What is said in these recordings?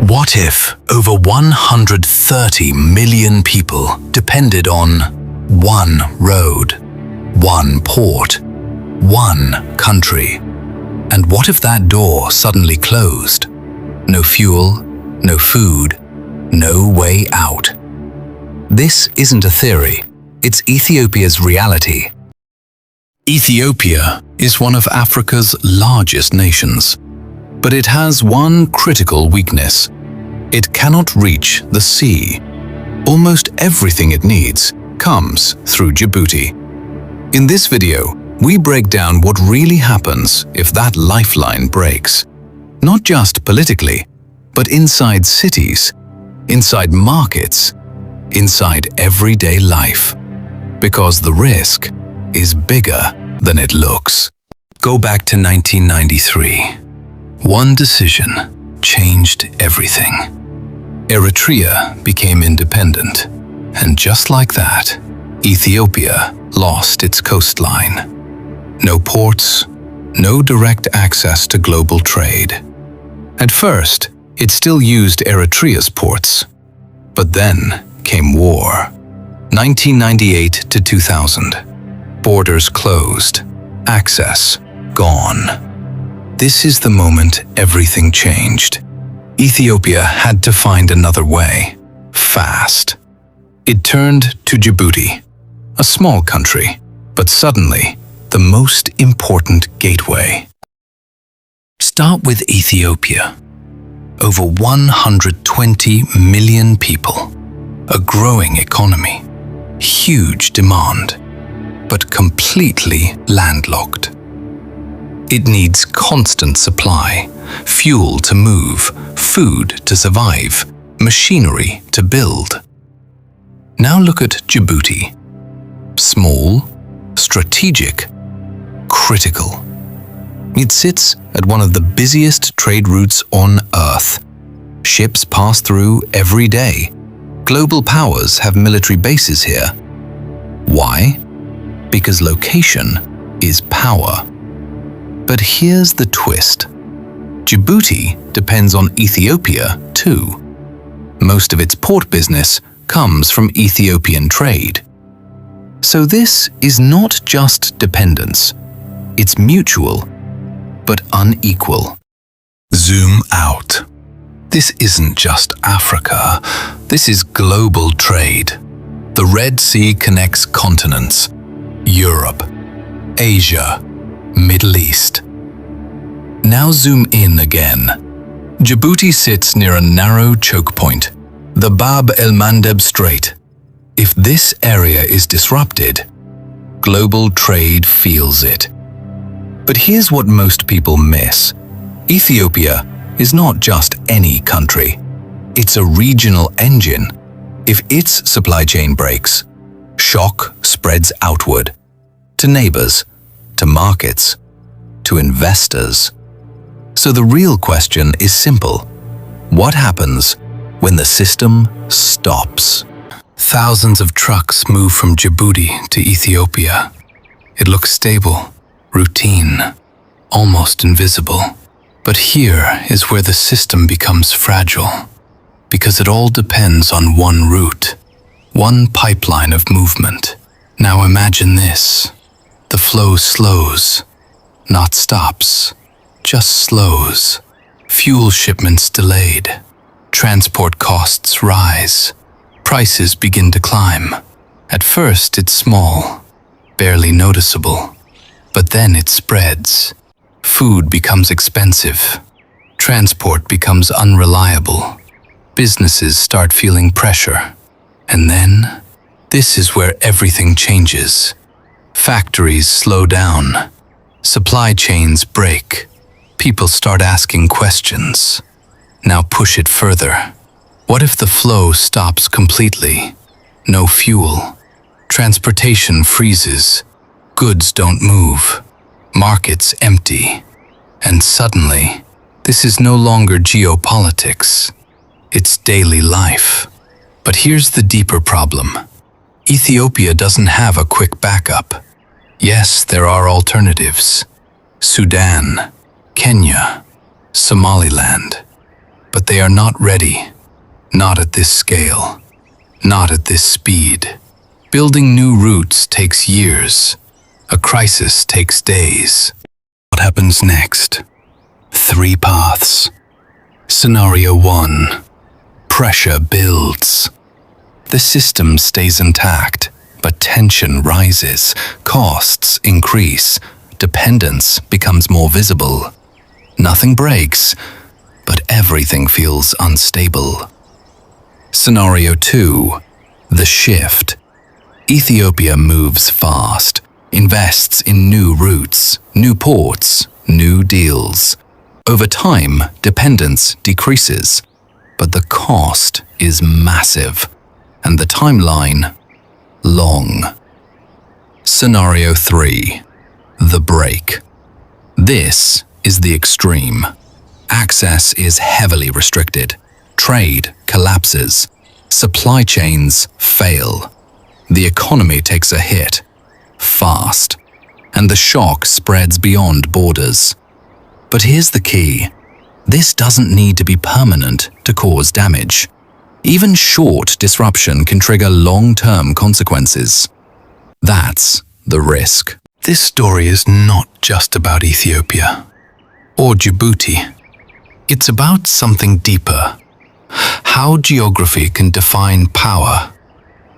What if over 130 million people depended on one road, one port, one country? And what if that door suddenly closed? No fuel, no food, no way out. This isn't a theory, it's Ethiopia's reality. Ethiopia is one of Africa's largest nations, but it has one critical weakness. It cannot reach the sea. Almost everything it needs comes through Djibouti. In this video, we break down what really happens if that lifeline breaks. Not just politically, but inside cities, inside markets, inside everyday life. Because the risk is bigger than it looks. Go back to 1993. One decision changed everything. Eritrea became independent, and just like that, Ethiopia lost its coastline. No ports, no direct access to global trade. At first, it still used Eritrea's ports. But then came war. 1998 to 2000. Borders closed. Access gone. This is the moment everything changed. Ethiopia had to find another way, fast. It turned to Djibouti, a small country, but suddenly the most important gateway. Start with Ethiopia. Over 120 million people, a growing economy, huge demand, but completely landlocked. It needs constant supply, fuel to move, food to survive, machinery to build. Now look at Djibouti. Small, strategic, critical. It sits at one of the busiest trade routes on Earth. Ships pass through every day. Global powers have military bases here. Why? Because location is power. But here's the twist. Djibouti depends on Ethiopia too. Most of its port business comes from Ethiopian trade. So this is not just dependence. It's mutual, but unequal. Zoom out. This isn't just Africa. This is global trade. The Red Sea connects continents. Europe, Asia, Middle East. Now zoom in again. Djibouti sits near a narrow choke point, the Bab el-Mandeb Strait. If this area is disrupted, global trade feels it. But here's what most people miss. Ethiopia is not just any country. It's a regional engine. If its supply chain breaks, shock spreads outward, to neighbors, to markets, to investors. So the real question is simple. What happens when the system stops? Thousands of trucks move from Djibouti to Ethiopia. It looks stable, routine, almost invisible. But here is where the system becomes fragile, because it all depends on one route, one pipeline of movement. Now imagine this. The flow slows, not stops, just slows. Fuel shipments delayed. Transport costs rise. Prices begin to climb. At first it's small, barely noticeable. But then it spreads. Food becomes expensive. Transport becomes unreliable. Businesses start feeling pressure. And then, this is where everything changes. Factories slow down. Supply chains break. People start asking questions. Now push it further. What if the flow stops completely? No fuel. Transportation freezes. Goods don't move. Markets empty. And suddenly, this is no longer geopolitics. It's daily life. But here's the deeper problem. Ethiopia doesn't have a quick backup. Yes, there are alternatives. Sudan, Kenya, Somaliland. But they are not ready. Not at this scale. Not at this speed. Building new routes takes years. A crisis takes days. What happens next? 3 paths. Scenario 1. Pressure builds. The system stays intact, but tension rises, costs increase, dependence becomes more visible. Nothing breaks, but everything feels unstable. Scenario 2. The shift. Ethiopia moves fast, invests in new routes, new ports, new deals. Over time, dependence decreases, but the cost is massive, and the timeline long. Scenario 3. The break. This is the extreme. Access is heavily restricted. Trade collapses. Supply chains fail. The economy takes a hit, fast, and the shock spreads beyond borders. But here's the key. This doesn't need to be permanent to cause damage. Even short disruption can trigger long-term consequences. That's the risk. This story is not just about Ethiopia or Djibouti. It's about something deeper. How geography can define power.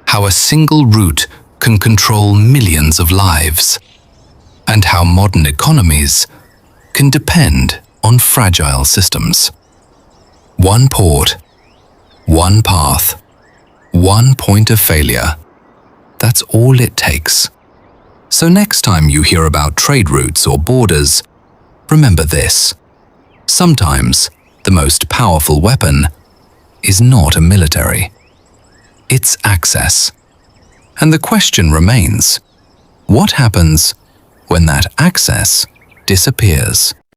How a single route can control millions of lives. And how modern economies can depend on fragile systems. One port, one path, one point of failure. That's all it takes. So next time you hear about trade routes or borders, remember this. Sometimes the most powerful weapon is not a military. It's access. And the question remains, what happens when that access disappears?